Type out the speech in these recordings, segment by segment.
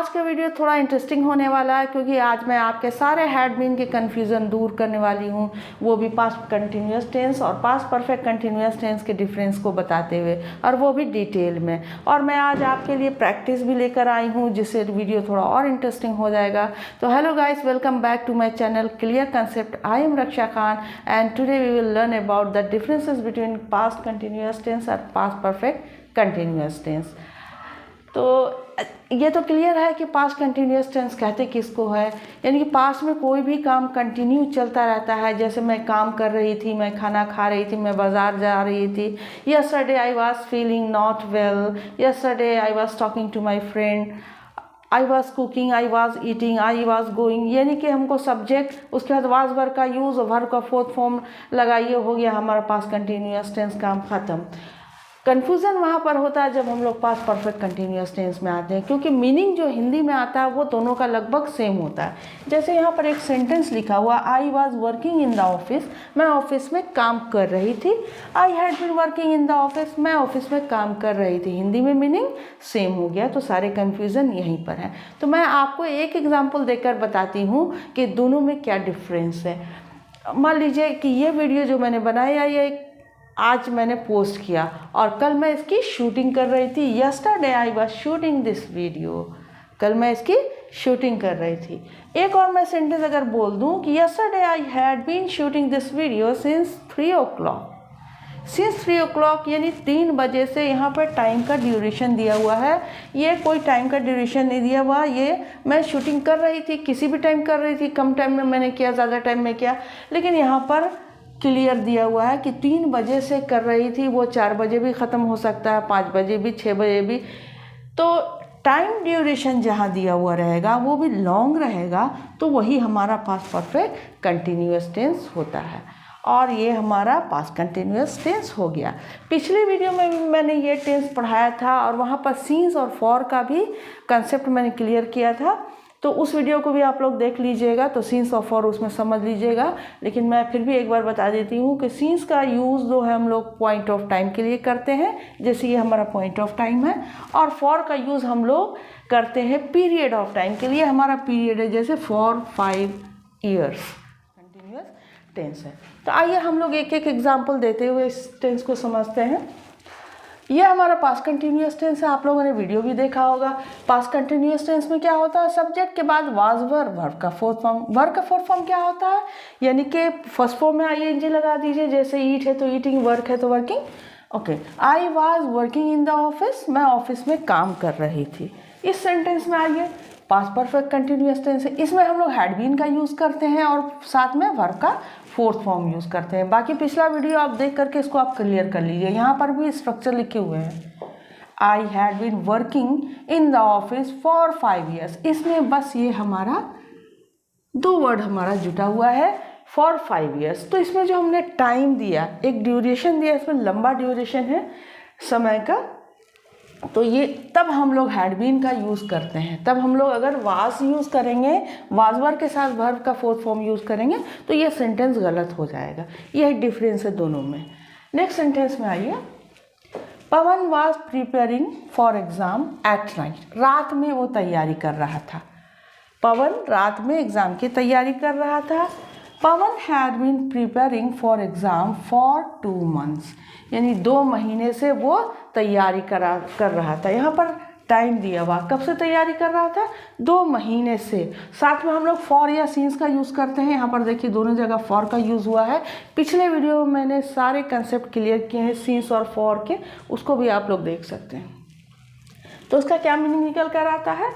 आज का वीडियो थोड़ा इंटरेस्टिंग होने वाला है क्योंकि आज मैं आपके सारे हैड बीन के कन्फ्यूज़न दूर करने वाली हूँ, वो भी पास्ट कंटिन्यूअस टेंस और पास्ट परफेक्ट कंटिन्यूअस टेंस के डिफरेंस को बताते हुए, और वो भी डिटेल में। और मैं आज आपके लिए प्रैक्टिस भी लेकर आई हूँ जिससे वीडियो थोड़ा और इंटरेस्टिंग हो जाएगा। तो hello guys, welcome back to my channel clear concept. I am Raksha Khan and today we will learn about the differences between past continuous tense और पास्ट परफेक्ट कंटिन्यूअस टेंस। तो ये तो क्लियर है कि पास्ट कंटिन्यूअस टेंस कहते किसको है, यानी कि पास्ट में कोई भी काम कंटिन्यू चलता रहता है। जैसे मैं काम कर रही थी, मैं खाना खा रही थी, मैं बाज़ार जा रही थी। Yesterday I was feeling not well, yesterday I was talking to my friend, I was cooking, I was eating, I was going. यानी कि हमको सब्जेक्ट, उसके बाद वाज वर्ब का यूज़ और वर्ब का फोर्थ फॉर्म लगाइए, हो गया हमारा पास्ट कंटिन्यूअस टेंस काम ख़त्म। कन्फ्यूज़न वहाँ पर होता है जब हम लोग पास्ट परफेक्ट कंटिन्यूअस टेंस में आते हैं, क्योंकि मीनिंग जो हिंदी में आता है वो दोनों का लगभग सेम होता है। जैसे यहाँ पर एक सेंटेंस लिखा हुआ, I was working in the office, मैं ऑफिस में काम कर रही थी। I had been working in the office, मैं ऑफिस में काम कर रही थी। हिंदी में मीनिंग सेम हो गया, तो सारे कन्फ्यूज़न यहीं पर है। तो मैं आपको एक एग्जाम्पल देकर बताती हूँ कि दोनों में क्या डिफरेंस है। मान लीजिए कि ये वीडियो जो मैंने बनाया, ये आज मैंने पोस्ट किया और कल मैं इसकी शूटिंग कर रही थी। Yesterday I was shooting this video, कल मैं इसकी शूटिंग कर रही थी। एक और मैं सेंटेंस अगर बोल दूं कि yesterday I had been shooting this video since 3 o'clock। Since 3 o'clock यानी 3 बजे से। यहाँ पर टाइम का ड्यूरेशन दिया हुआ है, ये कोई टाइम का ड्यूरेशन नहीं दिया हुआ। ये मैं शूटिंग कर रही थी, किसी भी टाइम कर रही थी, कम टाइम में मैंने किया, ज़्यादा टाइम में किया, लेकिन यहाँ पर क्लियर दिया हुआ है कि 3 बजे से कर रही थी। वो 4 बजे भी ख़त्म हो सकता है, 5 बजे भी, 6 बजे भी। तो टाइम ड्यूरेशन जहाँ दिया हुआ रहेगा वो भी लॉन्ग रहेगा, तो वही हमारा पास्ट परफेक्ट कंटिन्यूअस टेंस होता है। और ये हमारा पास्ट कंटिन्यूअस टेंस हो गया। पिछले वीडियो में भी मैंने ये टेंस पढ़ाया था और वहाँ पर सीन्स और फॉर का भी कंसेप्ट मैंने क्लियर किया था, तो उस वीडियो को भी आप लोग देख लीजिएगा, तो सीन्स और फॉर उसमें समझ लीजिएगा। लेकिन मैं फिर भी एक बार बता देती हूँ कि सीन्स का यूज़ जो है हम लोग पॉइंट ऑफ टाइम के लिए करते हैं, जैसे ये हमारा पॉइंट ऑफ टाइम है। और फॉर का यूज़ हम लोग करते हैं पीरियड ऑफ टाइम के लिए, हमारा पीरियड है, जैसे फॉर 5 years कंटिन्यूअस टेंस है। तो आइए हम लोग एक एक एग्जाम्पल देते हुए इस टेंस को समझते हैं। ये हमारा पास्ट कंटिन्यूअस टेंस है, आप लोगों ने वीडियो भी देखा होगा। पास्ट कंटिन्यूअस टेंस में क्या होता है, सब्जेक्ट के बाद वाज वर्ब, वर्ब का फोर्थ फॉर्म। वर्ब का फोर्थ फॉर्म क्या होता है, यानी कि फर्स्ट फॉर्म में आईएनजी लगा दीजिए, जैसे ईट है तो ईटिंग, वर्क है तो working. Okay, I was working in the office, मैं ऑफिस में काम कर रही थी। इस सेंटेंस में आइए, पास्ट परफेक्ट कंटिन्यूअस टेंस है, इसमें हम लोग हैड बीन का यूज़ करते हैं और साथ में वर्ब का फोर्थ फॉर्म यूज़ करते हैं। बाकी पिछला वीडियो आप देख करके इसको आप क्लियर कर लीजिए, यहाँ पर भी स्ट्रक्चर लिखे हुए हैं। I had been working in the office for 5 years, इसमें बस ये हमारा 2 वर्ड हमारा जुटा हुआ है, फॉर 5 years। तो इसमें जो हमने टाइम दिया, एक ड्यूरेशन दिया, इसमें लंबा ड्यूरेशन है समय का, तो ये तब हम लोग हैड बीन का यूज़ करते हैं। तब हम लोग अगर वाज यूज़ करेंगे, वाज वर्ब के साथ वर्ब का फोर्थ फॉर्म यूज़ करेंगे, तो ये सेंटेंस गलत हो जाएगा। यह डिफरेंस है दोनों में। नेक्स्ट सेंटेंस में आइए, Pawan was preparing for exam at night, रात में वो तैयारी कर रहा था। पवन रात में एग्ज़ाम की तैयारी कर रहा था। Pawan had been preparing for exam for 2 months, यानी 2 महीने से वो तैयारी कर रहा था। यहाँ पर टाइम दिया हुआ, कब से तैयारी कर रहा था, 2 महीने से। साथ में हम लोग फॉर या सीन्स का यूज़ करते हैं, यहाँ पर देखिए दोनों जगह फॉर का यूज़ हुआ है। पिछले वीडियो में मैंने सारे कंसेप्ट क्लियर किए हैं सीन्स और फॉर के, उसको भी आप लोग देख सकते हैं। तो उसका क्या मीनिंग निकल कर आता है,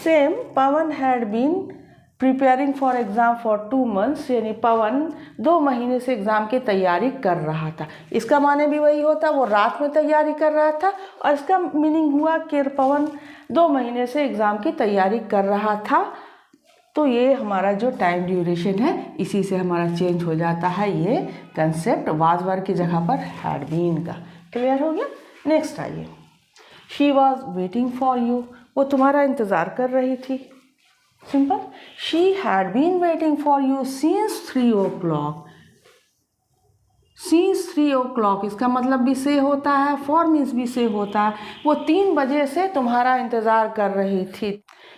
same, Pavan had been preparing for exam for 2 months, यानी पवन 2 महीने से एग्ज़ाम की तैयारी कर रहा था। इसका माने भी वही होता, वो रात में तैयारी कर रहा था, और इसका मीनिंग हुआ कि पवन 2 महीने से एग्ज़ाम की तैयारी कर रहा था। तो ये हमारा जो टाइम ड्यूरेशन है, इसी से हमारा चेंज हो जाता है ये कंसेप्ट, वाज वर्ब की जगह पर हैड बीन का। क्लियर हो गया। नेक्स्ट आइए, she was waiting for you, वो तुम्हारा इंतज़ार कर रही थी। Simple, she had been waiting for you since 3 o'clock। Since 3 o'clock इसका मतलब भी से होता है, फॉर मीन्स भी से होता है। वो 3 बजे से तुम्हारा इंतज़ार कर रही थी।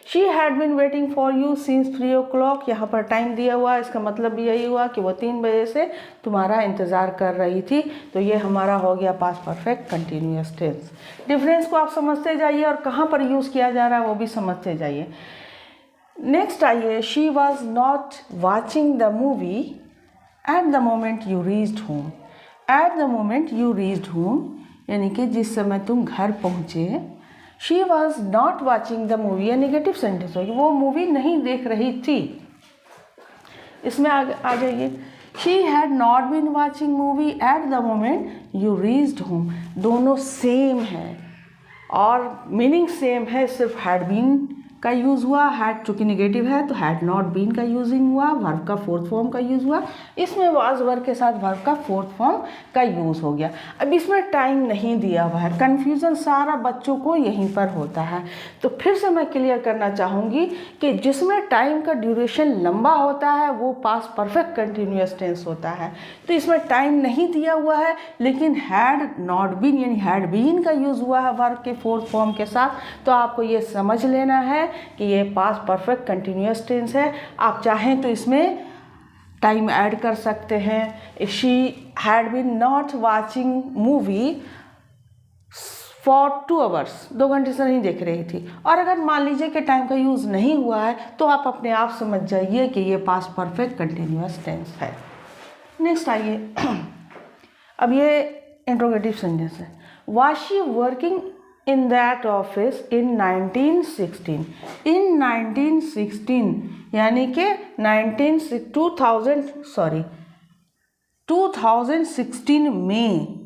She had been waiting for you since 3 o'clock, यहाँ पर टाइम दिया हुआ है, इसका मतलब भी यही हुआ कि वो 3 बजे से तुम्हारा इंतज़ार कर रही थी। तो ये हमारा हो गया past perfect continuous tense. Difference को आप समझते जाइए और कहाँ पर यूज़ किया जा रहा है वो भी समझते जाइए। नेक्स्ट आइए, she was not watching the movie at the moment you reached home. Eight the moment you reached home यानी कि जिस समय तुम घर पहुँचे। She was not watching the movie, या नेगेटिव सेंटेंस होगी, वो मूवी नहीं देख रही थी। इसमें आ जाइए, she had not been watching movie at the moment you reached home. दोनों सेम है और मीनिंग सेम है, सिर्फ हैड बीन का यूज़ हुआ। हैड चूँकि नेगेटिव है तो हैड नॉट बीन का यूजिंग हुआ, वर्ब का फोर्थ फॉर्म का यूज़ हुआ। इसमें वाज वर्ब के साथ वर्ब का फोर्थ फॉर्म का यूज़ हो गया। अब इसमें टाइम नहीं दिया हुआ है, कन्फ्यूज़न सारा बच्चों को यहीं पर होता है। तो फिर से मैं क्लियर करना चाहूँगी कि जिसमें टाइम का ड्यूरेशन लंबा होता है वो पास्ट परफेक्ट कंटिन्यूअस टेंस होता है। तो इसमें टाइम नहीं दिया हुआ है, लेकिन हैड नॉट बीन यानी हैड बीन का यूज़ हुआ है वर्ब के फोर्थ फॉर्म के साथ। तो आपको ये समझ लेना है कि ये पास्ट परफेक्ट कंटिन्यूअस टेंस है। आप चाहें तो इसमें टाइम ऐड कर सकते हैं। She had been not watching movie for 2 hours, 2 घंटे से नहीं देख रही थी। और अगर मान लीजिए कि टाइम का यूज़ नहीं हुआ है तो आप अपने आप समझ जाइए कि ये पास्ट परफेक्ट कंटिन्यूअस टेंस है। नेक्स्ट आइए, अब ये इंट्रोगेटिव सेंटेंस है। Was she working in that office in 1916। in 1916 यानी कि 2016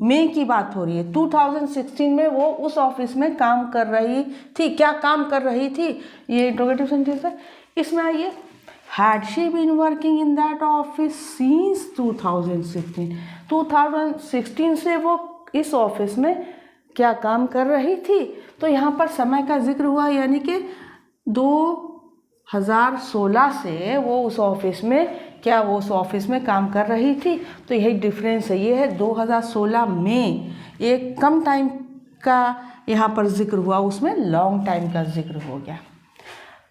में की बात हो रही है। 2016 में वो उस ऑफिस में काम कर रही थी। क्या काम कर रही थी, ये इंट्रोगेटिव सेंटेंस है। इसमें आइए, had she been working in that office since 2016। 2016 से वो इस ऑफिस में क्या काम कर रही थी। तो यहाँ पर समय का जिक्र हुआ, यानी कि 2016 से वो उस ऑफिस में काम कर रही थी। तो यही डिफरेंस है, ये है 2016 में एक कम टाइम का यहाँ पर जिक्र हुआ, उसमें लॉन्ग टाइम का जिक्र हो गया।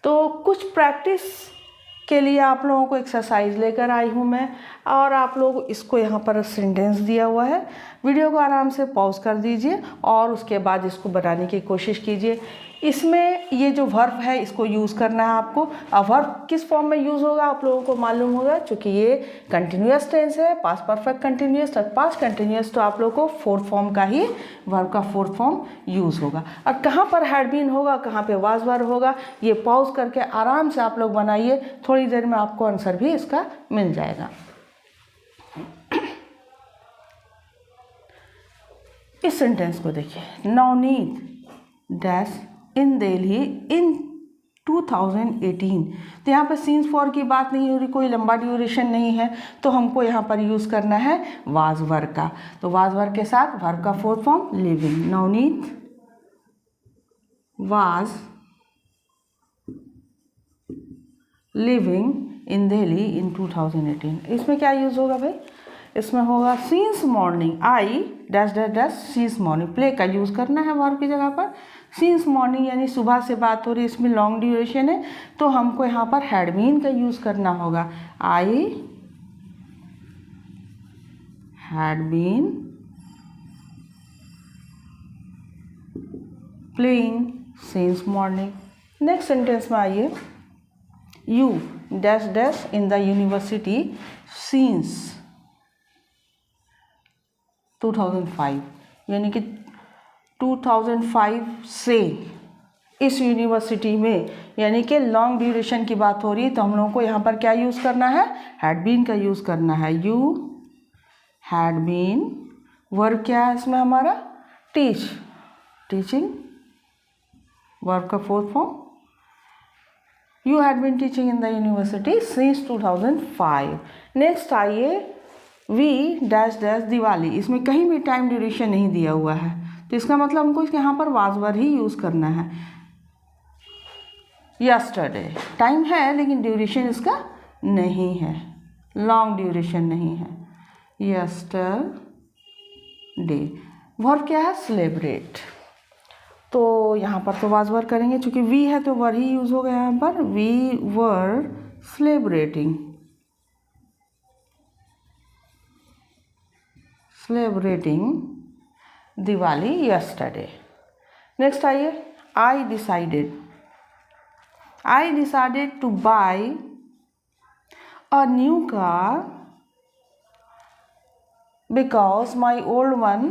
तो कुछ प्रैक्टिस के लिए आप लोगों को एक्सरसाइज लेकर आई हूँ मैं, और आप लोग इसको यहाँ पर सेंटेंस दिया हुआ है। वीडियो को आराम से पॉज कर दीजिए और उसके बाद इसको बनाने की कोशिश कीजिए। इसमें ये जो वर्ब है इसको यूज़ करना है आपको। अब वर्ब किस फॉर्म में यूज़ होगा आप लोगों को मालूम होगा, क्योंकि ये कंटिन्यूअस टेंस है, पास्ट परफेक्ट कंटिन्यूअस। और पास्ट कंटिन्यूअस तो आप लोगों को फोर्थ फॉर्म का ही, वर्ब का फोर्थ फॉर्म यूज़ होगा। और कहाँ पर हैड बीन होगा, कहाँ पे वाज वर्ब होगा, ये पॉज करके आराम से आप लोग बनाइए। थोड़ी देर में आपको आंसर भी इसका मिल जाएगा। इस सेंटेंस को देखिए, Navneet dash in Delhi in 2018। तो यहाँ पर सीन्स फॉर की बात नहीं हो रही, कोई लंबा ड्यूरेशन नहीं है, तो हमको यहाँ पर यूज़ करना है वाज वर्ब का। तो वाज वर्ब के साथ वर्ब का fourth form living. Navneet was living in Delhi in 2018। इसमें क्या यूज़ होगा भाई, इसमें होगा since morning I dash dash dash since morning. Play का यूज़ करना है वर्ब की जगह पर। सिंस मॉर्निंग यानी सुबह से बात हो रही है, इसमें लॉन्ग ड्यूरेशन है, तो हमको यहाँ पर हैड बीन का यूज़ करना होगा। I had been playing since morning. Next sentence में आइए, you dash dash in the university since 2005, यानी कि 2005 से इस यूनिवर्सिटी में, यानी कि लॉन्ग ड्यूरेशन की बात हो रही है। तो हम लोगों को यहाँ पर क्या यूज़ करना है, हैड बीन का यूज़ करना है। यू हैड बीन, वर्ब क्या है इसमें हमारा, टीच, टीचिंग, वर्ब का fourth form. You had been teaching in the university since 2005। Next आइए, वी डैश डैश दिवाली। इसमें कहीं भी टाइम ड्यूरेशन नहीं दिया हुआ है, तो इसका मतलब हमको इसके यहाँ पर वाज वर्ब ही यूज़ करना है। यस्टरडे टाइम है लेकिन ड्यूरेशन इसका नहीं है, लॉन्ग ड्यूरेशन नहीं है। यस्टरडे, वर्ब क्या है, सेलिब्रेट। तो यहाँ पर तो वाज वर करेंगे, चूँकि वी है तो वर ही यूज़ होगा यहाँ पर। We were celebrating Diwali yesterday. Next आइए, I decided to buy a new car because my old one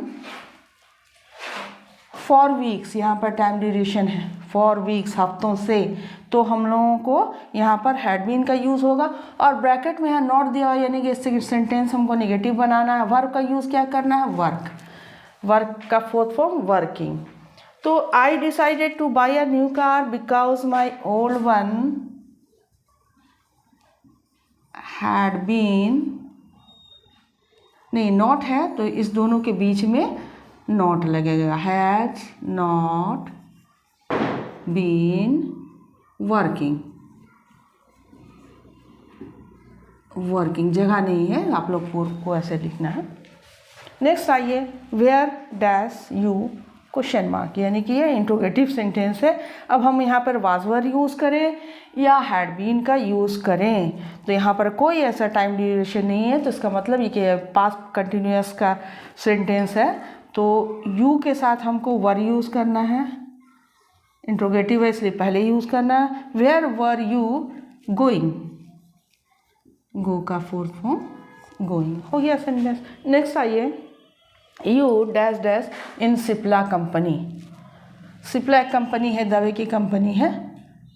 for weeks, यहाँ पर टाइम ड्यूरेशन है, फॉर वीक्स हफ्तों से, तो हम लोगों को यहाँ पर हैड बीन का यूज़ होगा। और ब्रैकेट में यहाँ नॉट दिया यानी कि इससे सेंटेंस हमको नेगेटिव बनाना है। वर्ब का यूज़ क्या करना है, वर्क का फोर्थ फॉर्म वर्किंग। तो I decided to buy a new car because my old one had been, नहीं नॉट है तो इस दोनों के बीच में नॉट लगेगा, हैज नॉट बीन वर्किंग जगह नहीं है, आप लोग को ऐसे लिखना है। नेक्स्ट आइए, where dash you question mark, यानी कि ये इंट्रोगेटिव सेंटेंस है। अब हम यहाँ पर वाज वर यूज़ करें या हैड बीन का यूज़ करें, तो यहाँ पर कोई ऐसा टाइम ड्यूरेशन नहीं है, तो इसका मतलब ये कि पास्ट कंटिन्यूअस का सेंटेंस है। तो यू के साथ हमको वर यूज़ करना है, इंट्रोगेटिव है इसलिए पहले यूज़ करना है। वेयर वर यू गोइंग, गो का फोर्थ फॉर्म गोइंग हो गया सेंटेंस। नेक्स्ट आइए, you dash dash in Cipla company. Cipla एक कंपनी है, दवा की कंपनी है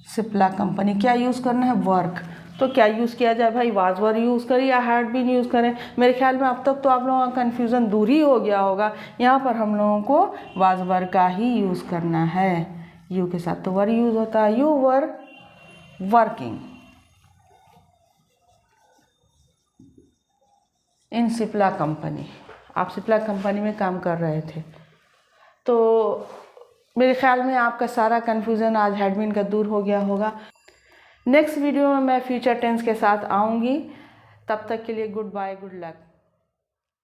सिप्ला कंपनी। क्या यूज़ करना है, वर्क। तो क्या यूज़ किया जाए भाई, वाज वर यूज़ करें या हैड बीन यूज़ करें। मेरे ख्याल में अब तक तो आप लोगों का कन्फ्यूज़न दूर ही हो गया होगा। यहाँ पर हम लोगों को वाज वर का ही यूज़ करना है, यू के साथ तो वर यूज़ होता है। You were working in Cipla company, आप सिप्ला कंपनी में काम कर रहे थे। तो मेरे ख्याल में आपका सारा कन्फ्यूज़न आज हैड बीन का दूर हो गया होगा। नेक्स्ट वीडियो में मैं फ्यूचर टेंस के साथ आऊँगी, तब तक के लिए गुड बाय, गुड लक।